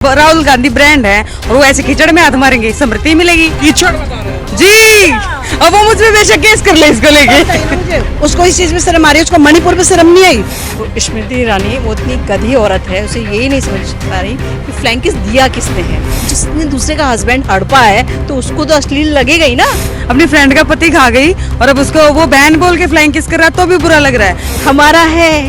Rahul Gandhi brand है और वो ऐसे कीचड़ में हाथ मारेंगे, समृद्धि मिलेगी। कीचड़ बता रहे हैं जी, अब वो मुझ पे बेशक केस कर ले इसको लेके। उसको इस चीज में शर्म आ रही है, उसको मणिपुर में शर्म नहीं आई। वो स्मृति ईरानी वो इतनी गधी औरत है, उसे यही नहीं समझ पा रही कि फ्लैंक किस दिया किसने है। जिसने दूसरे का हस्बैंड हड़पा है तो उसको तो अश्लील लगेगा ही ना। अपनी फ्रेंड का पति खा गई और अब उसको वो बहन बोल के फ्लाइंग किस कर रहा है तो भी बुरा लग रहा है।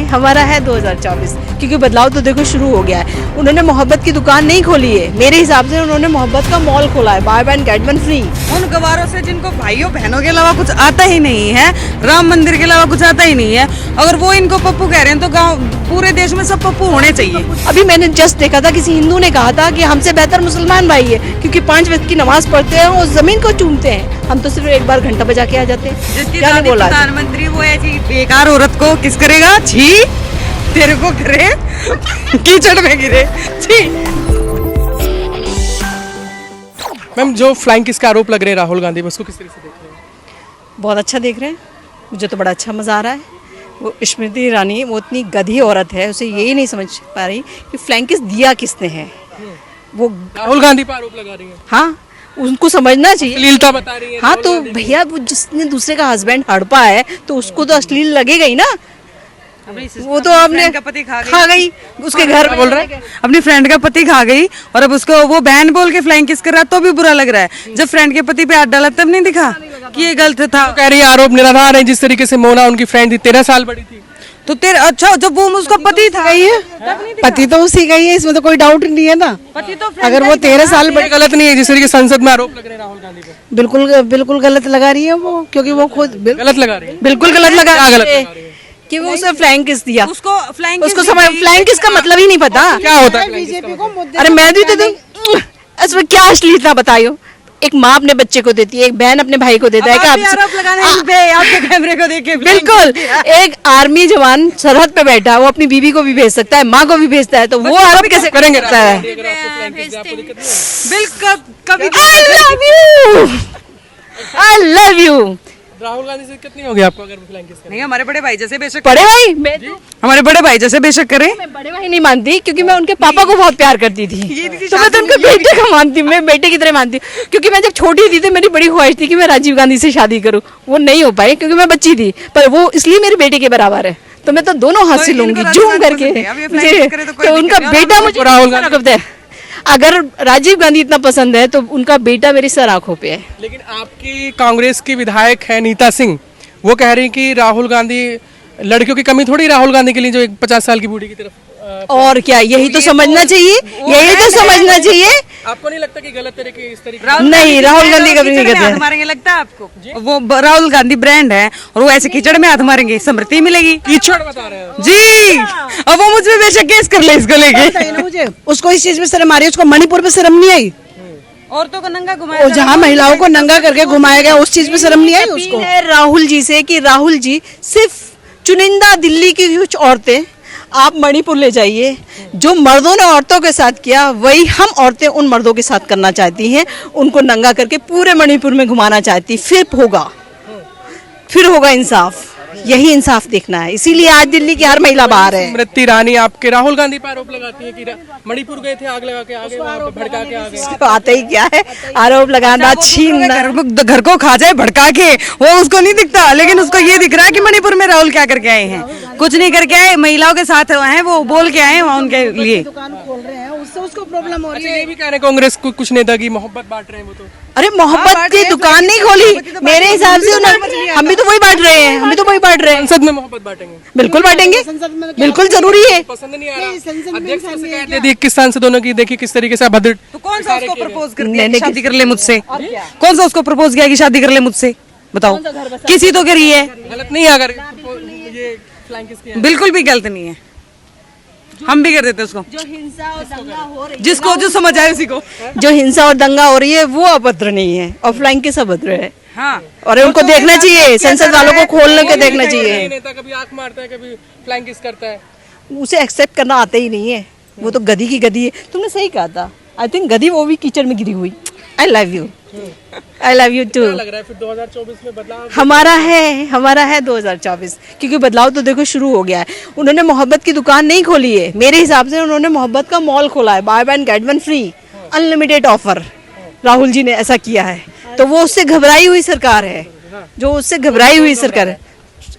हमारा है 2024, क्योंकि बदलाव तो देखो शुरू हो गया है। उन्होंने मोहब्बत की दुकान नहीं खोली है, मेरे हिसाब से उन्होंने मोहब्बत का मॉल खोला है, buy one get one free. उन गवारों से जिनको भाइयों बहनों के अलावा कुछ आता ही नहीं है, राम मंदिर के अलावा कुछ आता ही नहीं है, अगर वो इनको पप्पू कह रहे हैं तो गाँव पूरे देश में सब पप्पू होने चाहिए। अभी मैंने जस्ट देखा था, किसी हिंदू ने कहा था कि हमसे बेहतर मुसलमान भाई है, क्योंकि 5 वक्त की नमाज पढ़ते हैं और जमीन को चूमते हैं। हम तो सिर्फ एक बार घंटा बजा के आ जाते हैं। जिसकी क्या दादी बोला प्रधानमंत्री वो ऐसी बेकार औरत को किस करेगा? छी, तेरे को करे कीचड़ में गिरे, छी। मैम, जो फ्लाइंग किस का आरोप लग रहे हैं राहुल गांधी, उसको किस तरह से देख रहे हैं? बहुत अच्छा देख रहे हैं, मुझे तो बड़ा अच्छा मजा आ रहा है। वो स्मृति ईरानी वो इतनी गधी औरत है, उसे यही नहीं समझ पा रही कि फ्लैंक किस दिया किसने है। वो राहुल गांधी पर आरोप लगा रही है, हाँ, उनको समझना चाहिए। अश्लीलता बता रही है। हाँ तो भैया, वो जिसने दूसरे का हस्बैंड हड़पा है तो उसको तो अश्लील लगेगा ही ना। वो तो आपने का पति खा गई उसके घर बोल रहा है, अपनी फ्रेंड का पति खा गई और अब उसको वो बहन बोल के फ्लाइंग किस कर रहा है तो भी बुरा लग रहा है। जब फ्रेंड के पति पे हाथ डाला तब नहीं दिखा कि ये गलत था। कह रही है आरोप निराधार है। जिस तरीके से मोना उनकी फ्रेंड थी, 13 साल बड़ी थी, तो तेरे अच्छा जब वो उसका पति था पति तो उसी का ही है, इसमें तो कोई डाउट नहीं है ना। पति तो अगर वो 13 साल बड़ी गलत नहीं है। जिस तरीके से संसद में आरोप लग रहे हैं राहुल गांधी पर, बिल्कुल बिल्कुल गलत लगा रही है वो, क्योंकि वो खुद गलत लगा रही है। बिल्कुल गलत लगा क्या गलत लगा रही है? कि वो उसे फ्लैंक किस दिया। उसको फ्लाइंग उसको समझ फ्लैंक किस का मतलब ही नहीं पता। क्या होता है? बीजेपी को मुद्दे अरे मैं भी तो दूं, इसमें क्या अश्लीलता बताइयो। एक माँ अपने बच्चे को देती है, एक बहन अपने भाई को देता है। आप भी आरोप लगाने इन पे आपके कैमरे को देख के बिल्कुल, एक आर्मी जवान सरहद पे बैठा है, वो अपनी बीवी को भी भेज सकता है, माँ को भी भेजता है, तो वो आरोप कैसे करेंगे? बिल्कुल कभी आई लव यू। राहुल गांधी से कितनी होगी आपको अगर फ्लाइंग किस नहीं, हमारे बड़े भाई जैसे बेशक बड़े भाई हमारे बड़े भाई जैसे बेशक करें। मैं बड़े भाई नहीं मानती, क्योंकि मैं उनके पापा को बहुत प्यार करती थी, तो मैं तो उनके बेटे को मानती, मैं बेटे की तरह मानती हूँ। क्योंकि मैं जब छोटी थी तो मेरी बड़ी ख्वाहिश थी कि मैं राजीव गांधी से शादी करूँ, वो नहीं हो पाई क्योंकि मैं बच्ची थी, पर वो इसलिए मेरे बेटे के बराबर है, तो मैं तो दोनों हाथ से लूंगी झूम करके। तो उनका बेटा मुझे राहुल गांधी, अगर राजीव गांधी इतना पसंद है तो उनका बेटा मेरी सर आंखों पे है। लेकिन आपकी कांग्रेस की विधायक है नीता सिंह, वो कह रही कि राहुल गांधी, लड़कियों की कमी थोड़ी राहुल गांधी के लिए जो एक 50 साल की बूढ़ी की तरफ। और क्या, यही तो समझना चाहिए, यही तो समझना चाहिए। आपको नहीं लगता कि गलत तरीके इस तरीके? नहीं, राहुल गांधी कभी नहीं कहते। हाथ मारेंगे लगता है आपको? वो राहुल गांधी ब्रांड है और वो ऐसे कीचड़ में हाथ मारेंगे, समृद्धि मिलेगी। कीचड़ बता रहे हैं जी, अब वो मुझ पे बेशक केस कर ले इसको लेके। मुझे उसको इस चीज में शर्म आ रही है, उसको मणिपुर में शर्म नहीं आई। औरतों को नंगा घुमाया, जहाँ महिलाओं को नंगा करके घुमाया गया, उस चीज में शर्म नहीं आई उसको। है राहुल जी से कि राहुल जी, सिर्फ चुनिंदा दिल्ली की कुछ औरतें आप मणिपुर ले जाइए, जो मर्दों ने औरतों के साथ किया वही हम औरतें उन मर्दों के साथ करना चाहती हैं, उनको नंगा करके पूरे मणिपुर में घुमाना चाहती। फिर होगा इंसाफ, यही इंसाफ देखना है, इसीलिए आज दिल्ली की हर महिला बाहर है। स्मृति ईरानी आपके राहुल गांधी पर आरोप लगाती है कि मणिपुर गए थे, आग लगा के आगे वहाँ पे भड़का के आ गए। तो आता ही क्या है, आरोप लगाना, छीनना। घर को खा जाए भड़का के, वो उसको नहीं दिखता, लेकिन उसको ये दिख रहा है कि मणिपुर में राहुल क्या करके आए हैं। कुछ नहीं करके आए, महिलाओं के साथ हैं, वो बोल के आए हैं वहाँ उनके लिए। दुकान खोल रहे हैं, उससे उसको प्रॉब्लम हो रही है। ये भी कह रहे हैं कांग्रेस को कुछ नेता की मोहब्बत बांट रहे हैं वो तो। अरे मोहब्बत की दुकान नहीं खोली, मेरे हिसाब से हम भी तो वही बांट रहे हैं, हम भी तो वही बांट रहे हैं। संसद में मोहब्बत बांटेंगे, बिल्कुल बांटेंगे, बिल्कुल जरूरी है। पसंद नहीं आ रहा। अध्यक्ष से शिकायत दे दी 21 सांसदों ने, देखिए किस तरीके से अभद्र। तो कौन सा उसको प्रपोज कर दिया कि शादी कर ले मुझसे? कौन सा उसको प्रपोज किया कि शादी कर ले मुझसे? बताओ, किसी तो करी है। गलत नहीं है अगर ये फ्लाइंग किसकी है? बिल्कुल भी गलत नहीं है, हम भी कर देते उसको। जो हिंसा और दंगा हो रही जिसको जो समझ आए उसी को। जो हिंसा और दंगा हो रही है वो अभद्र नहीं है, और फ्लाइंग किस अभद्र है। हाँ, और उनको देखना चाहिए, संसद वालों को खोलने के देखना चाहिए। नेता कभी आंख मारता है, कभी फ्लाइंग किस करता है। उसे एक्सेप्ट करना आता ही नहीं है, वो तो गधी की गधी है। तुमने सही कहा था, आई थिंक गधी वो भी कीचड़ में गिरी हुई। I love you, I love you too. लग रहा है फिर 2024 में बदलाव? हमारा है 2024, क्योंकि बदलाव तो देखो शुरू हो गया है। उन्होंने मोहब्बत की दुकान नहीं खोली है, मेरे हिसाब से उन्होंने मोहब्बत का मॉल खोला है, buy one get one free, unlimited offer. Rahul ji ने ऐसा किया है, तो वो उससे घबराई हुई सरकार है, जो उससे घबराई हुई सरकार है।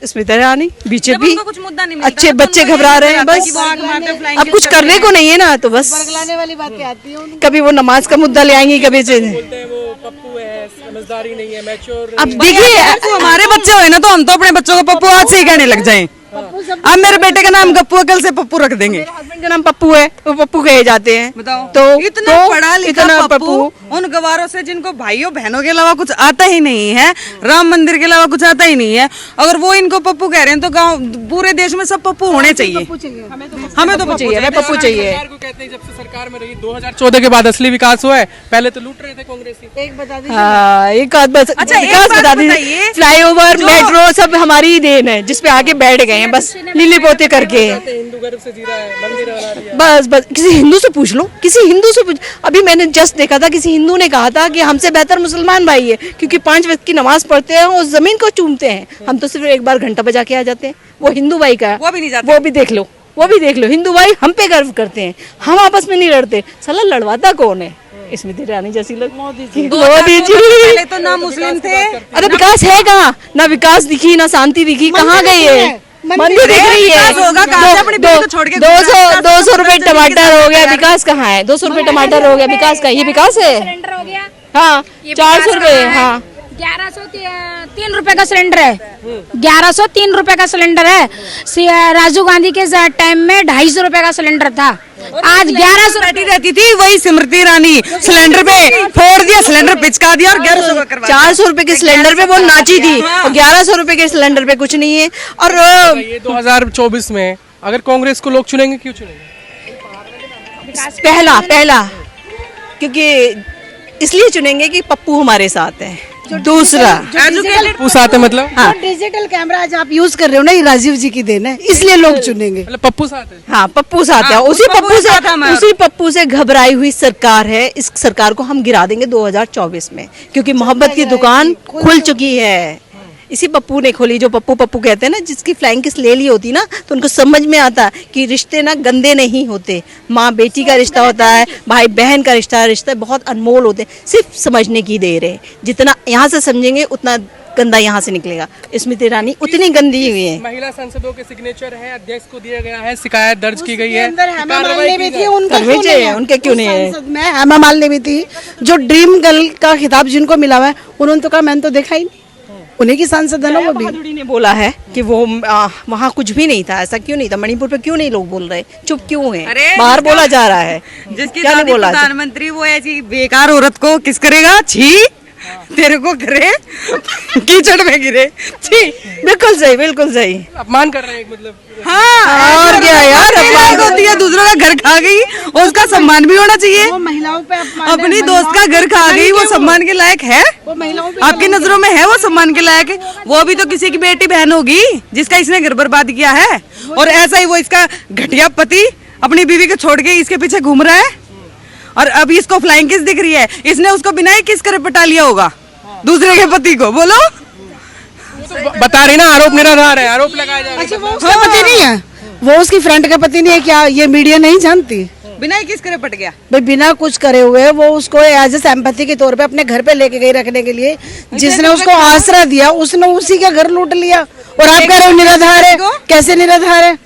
स्मृति ईरानी बीजेपी, उनको कुछ मुद्दा नहीं मिलता अच्छे तो बच्चे उनको ये घबरा रहे हैं, लगता है बस कि वो आग मारते flying अब kiss कुछ करते करने को नहीं है ना, तो बस बरगलाने वाली बातें आती हैं कभी वो नमाज का मुद्दा ले आएंगी, कभी बोलते हैं वो पप्पू है, समझदारी नहीं है, मैच्योर। अब देखिए तो हमारे बच्चे हुए ना तो हम तो अपने बच्चों को पप्पू आज से ही कहने लग जाएं। अब मेरे बेटे का नाम गप्पू है, कल से पप्पू रख देंगे। हस्बैंड का नाम पप्पू है, वो पप्पू कहे जाते हैं। बताओ तो इतना तो पढ़ा लिखा इतना पप्पू उन गवारों से जिनको भाइयों बहनों के अलावा कुछ आता ही नहीं है, राम मंदिर के अलावा कुछ आता ही नहीं है, अगर वो इनको पप्पू कह रहे हैं तो गांव पूरे देश में सब पप्पू होने चाहिए। हमें तो पप्पू चाहिए, हमें पप्पू चाहिए। सरकार को कहते हैं जब से सरकार में रही 2014 के बाद असली विकास हुआ है, पहले तो लूट रहे थे कांग्रेसी। एक बता दीजिए हाँ, एक बात बस, अच्छा, एक विकास बात बता बताइए, दीजिए। फ्लाईओवर, मेट्रो सब हमारी ही देन है, जिसपे आके बैठ गए हैं बस लीले पोते करके। हिंदू गर्व से जी रहा है, मंदिर बना दिया। बस किसी हिंदू से पूछ लो, किसी हिंदू से पूछ। अभी मैंने जस्ट देखा था, किसी हिंदू ने कहा था कि हमसे बेहतर मुसलमान भाई है, क्योंकि 5 वक्त की नमाज पढ़ते हैं और जमीन को चूमते हैं। हम तो सिर्फ एक बार घंटा बजा के आ जाते हैं। वो हिंदू भाई का, वो भी नहीं जाते। वो भी देख लो, वो भी देख लो। हिंदू भाई हम पे गर्व करते हैं, हम आपस में नहीं लड़ते। साला लड़वाता कौन है? स्मृति ईरानी जैसी लोग, मोदी जी। पहले तो ना मुस्लिम थे। अरे विकास है कहाँ? ना विकास दिखी, ना शांति दिखी, कहाँ गई है? मंदिर दिख रही है। विकास होगा कहाँ से? अपनी बीवी को छोड़ के 200 रुपए टमाटर हो गया, विकास कहाँ है? 200 रुपए टमाटर हो गया, विकास का ये विकास है? सिलेंडर हो गया, हाँ, 400 रुपए। हाँ, 1103 रुपए का सिलेंडर है, 1103 रुपए का सिलेंडर है। राजीव गांधी के टाइम में 250 रुपए का सिलेंडर था, आज 1100 बैठी रहती थी वही स्मृति ईरानी, सिलेंडर पे फोड़ दिया, सिलेंडर पिचका दिया और 1100 का करवा दिया। 400 रुपए के सिलेंडर पे वो नाची थी, और 1100 रुपए के सिलेंडर पे कुछ नहीं है। और ये 2024 में अगर कांग्रेस को लोग चुनेंगे, क्यों चुनेंगे? पहला क्योंकि इसलिए चुनेंगे कि पप्पू हमारे साथ है। दूसरा एजुकेटेड पप्पू साथ है मतलब? हाँ, डिजिटल कैमरा आज आप यूज कर रहे हो ना, ये राजीव जी की देन है, इसलिए लोग चुनेंगे। मतलब पप्पू साथ है। हाँ, पप्पू साथ है। हाँ, उसी उस पप्पू साथ है हमारा। उसी पप्पू से घबराई हुई सरकार है। इस सरकार को हम गिरा देंगे 2024 में, क्योंकि मोहब्बत की दुकान खुल चुकी है। इसी पप्पू ने खोली, जो पप्पू पप्पू कहते हैं ना, जिसकी फ्लाइंग किस ले ली होती ना, तो उनको समझ में आता कि रिश्ते ना गंदे नहीं होते। माँ बेटी का रिश्ता होता है, भाई बहन का रिश्ते बहुत अनमोल होते हैं। सिर्फ समझने की देर है, जितना यहाँ से समझेंगे उतना गंदा यहाँ से निकलेगा। स्मृति ईरानी उतनी गंदी हुई है। महिला सांसदों के सिग्नेचर है, अध्यक्ष को दिया गया है, शिकायत दर्ज की गई है। अंदर हेमा कार्रवाई मालिनी की भी जाए। थी, उनका करनी क्यों नहीं चाहिए, है? उनके क्यों नहीं है? उस संसद में हेमा मालिनी भी थी, जो ड्रीम गर्ल का खिताब जिनको मिला हुआ है, उन्होंने तो कहा मैंने तो देखा ही नहीं। उन्हीं की सांसद है ना वो भी। बहादुरी ने बोला है कि वो वहाँ कुछ भी नहीं था। ऐसा क्यों नहीं था? मणिपुर पे क्यों नहीं लोग बोल रहे? चुप क्यों है? अरे बाहर बोला जा रहा है। जिसकी क्या नहीं दादी बोला? प्रधानमंत्री वो ऐसी बेकार औरत को किस करेगा? छी तेरे को करे कीचड़ में गिरे, छी। बिल्कुल सही, बिल्कुल सही। अपमान कर रहे हैं मतलब। हाँ, और क्या यार, अपमान होती है, दूसरों का घर खा गई, उसका सम्मान भी होना चाहिए। वो महिलाओं पे अपमान है, अपनी दोस्त का घर खा गई, वो सम्मान के लायक है? वो महिलाओं पे आपकी नजरों में है वो सम्मान के लायक? वो भी तो किसी की बेटी बहन होगी जिसका इसने घर बर्बाद किया है, और ऐसा ही वो इसका घटिया पति अपनी बीवी को छोड़ के इसके पीछे घूम रहा है, और अभी इसको फ्लाइंग किस दिख रही है। इसने उसको बिना ही किस करे पटा लिया होगा दूसरे के पति को, बोलो। तो बता रही ना, आरोप निराधार है, आरोप लगाया जा रहा है। अच्छा, वो उसका पति नहीं है, वो उसकी फ्रेंड का पति नहीं है क्या? ये मीडिया नहीं जानती। बिना ही किस करे पट गया। भाई बिना कुछ करे हुए वो उसको एज ए सिंपैथी के तौर पे अपने घर पे लेके गई रखने के लिए, जिसने उसको आसरा दिया उसने उसी का घर लूट लिया। और आप कह रहे हो निराधार है? कैसे निराधार है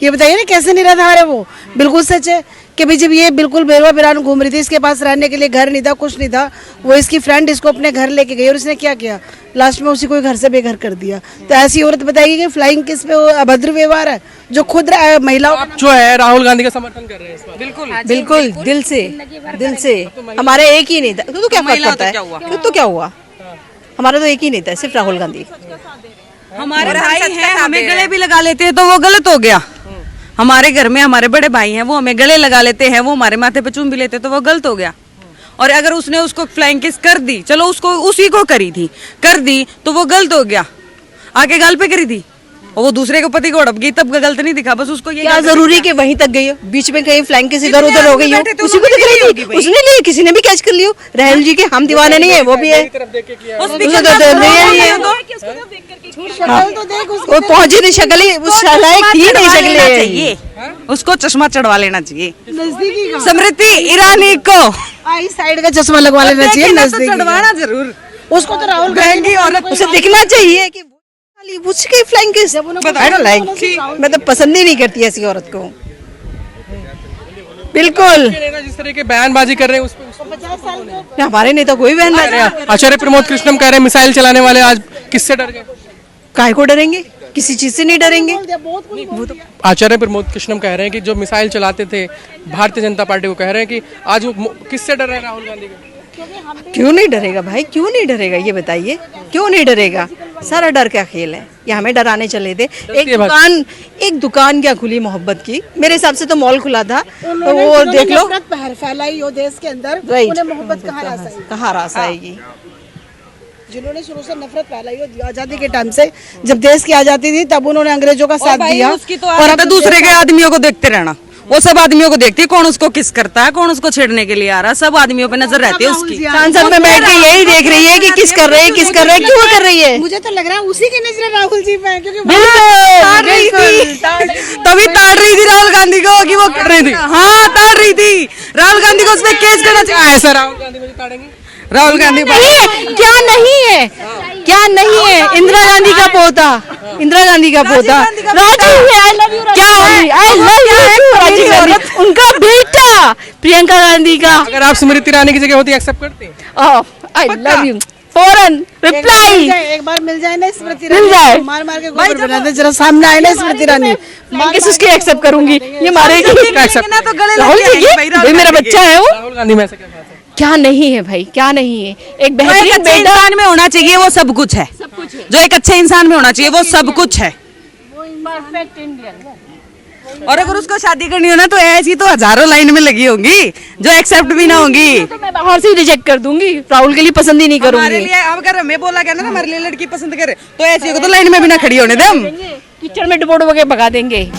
ये बताइए ना, कैसे निराधार है? वो बिल्कुल सच है कि भाई जब ये बिल्कुल बेरवा बिरान घूम रही थी, इसके पास रहने के लिए घर नहीं था, कुछ नहीं था, वो इसकी फ्रेंड इसको अपने घर लेके गई और इसने क्या किया? लास्ट में उसी को घर से बेघर कर दिया। तो ऐसी औरत बताइए कि फ्लाइंग किस पे अभद्र व्यवहार है, जो खुद महिलाओं आप जो है राहुल गांधी का समर्थन कर रहे हैं इस बार। बिल्कुल बिल्कुल दिल से। हमारे एक ही नहीं था। तो क्या फर्क पड़ता है? तो क्या हुआ? हमारा तो एक ही नहीं था, सिर्फ राहुल गांधी। हमारे भाई हैं, हमें गले भी लगा लेते हैं तो वो गलत हो गया। हमारे घर में हमारे बड़े भाई हैं, वो हमें गले लगा लेते हैं, वो हमारे माथे पे चूम भी लेते तो वो गलत हो गया। और अगर उसने उसको फ्लाइंग किस कर दी, चलो उसको उसी को करी थी, कर दी तो वो गलत हो गया। आके गाल पे करी थी, और वो दूसरे के पति को हड़प गई तब गलत नहीं दिखा, बस उसको ये क्या जरूरी कि वहीं तक गई हो, बीच में कहीं फ्लैंक किसी इधर उधर हो गई हो, बैठे थे, उसी को उन्होंने दिख ली रही होगी थी, भाई। उसने लिए, किसी ने भी कैच कर लियो। राहुल जी के हम दीवाने नहीं है, वो भी है, उसे तो नहीं है, वो पहुंची नहीं, शक्ल ही उस लायक थी नहीं, शक्ल चाहिए उसको चश्मा चढ़वा लेना चाहिए। नजदीकी का स्मृति ईरानी को आई साइड का चश्मा लगवा लेना चाहिए, देखिए ना तो नजदीकी का। चढ़वाना जरूर। उसको तो राहुल महंगी औरत उसे दिखना चाहिए कि उसके फ्लैंक किस लाइक, मैं तो पसंद ही नहीं करती ऐसी औरत को, बिल्कुल। जिस तरह के बयानबाजी कर रहे हैं उस पे हमारे नेता कोई बहन आचार्य प्रमोद कृष्णम कह रहे हैं मिसाइल चलाने वाले आज किससे डर गए? काहे को डरेंगे, किसी चीज से नहीं डरेंगे। आचार्य प्रमोद कृष्णम कह रहे हैं कि जो मिसाइल चलाते थे भारतीय जनता पार्टी को, कह रहे हैं कि आज वो किससे डर रहे हैं राहुल गांधी को? क्यों नहीं डरेगा भाई, क्यों नहीं डरेगा, ये बताइए क्यों नहीं डरेगा। सारा डर का खेल है, ये हमें डराने चले थे। एक दुकान क्या खुली मोहब्बत की, मेरे हिसाब से तो मॉल खुला था, तो वो देख लो फैलाई हो देश के अंदर, Right. उन्हें मोहब्बत कहाँ रास आएगी? कहाँ रास आएगी। जिन्होंने शुरू से नफरत फैलाई हो आजादी के टाइम से, जब देश की आजादी थी तब उन्होंने अंग्रेजों का साथ दिया। उसकी तो और अब दूसरे के आदमियों को देखते रहना, वो सब आदमियों को देखती है, कौन उसको किस करता है, कौन उसको छेड़ने के लिए आ रहा है, सब आदमियों पे नजर रहती है उसकी। सांसद में बैठ के यही देख रही है कि किस कर रही है, किस कर रही है, क्यों कर रही है। मुझे तो लग रहा है उसी की नजर राहुल जी पे है, क्योंकि ताड़ रही थी, तभी ताड़ रही थी राहुल गांधी को कि वो कर रही थी। हाँ ताड़ रही थी राहुल गांधी को, उस पर केस करना चाहिए। ऐसा राहुल गांधी मुझे ताड़ेंगे? राहुल गांधी नहीं है, क्या नहीं है, क्या नहीं है। इंदिरा गांधी का पोता, इंदिरा गांधी का पोता राजीव है, आई लव यू, क्या I love you Rajiv Gandhi, उनका बेटा प्रियंका गांधी का। अगर आप स्मृति ईरानी की जगह होती एक्सेप्ट करते? आई लव यू, फौरन रिप्लाई एक बार मिल जाए ना स्मृति मिल जाए, मार मार के गोबर बना दे, जरा सामने आए ना स्मृति ईरानी, किस उसके एक्सेप्ट करूंगी, ये मारेगी तो गले राहुल लग जी, जाएंगे ये मेरा बच्चा है वो। राहुल गांधी में ऐसा क्या बात है? क्या नहीं है भाई, क्या नहीं है। एक जो एक बेहतरीन अच्छे बेटा इंसान में होना चाहिए वो सब कुछ है, जो एक अच्छे इंसान में होना चाहिए वो सब कुछ है। और अगर उसको शादी करनी हो ना तो ऐसी तो हजारों लाइन में लगी होंगी जो एक्सेप्ट भी ना होंगी। तो मैं बाहर से रिजेक्ट कर दूंगी, राहुल के लिए पसंद ही नहीं हमारे करूंगी। लिए अब अगर हमें बोला गया ना हमारे लिए लड़की पसंद करे तो ऐसी होगी तो लाइन में भी ना खड़ी होने दे हम। कीचड़ में डुबो डुबो के भगा देंगे।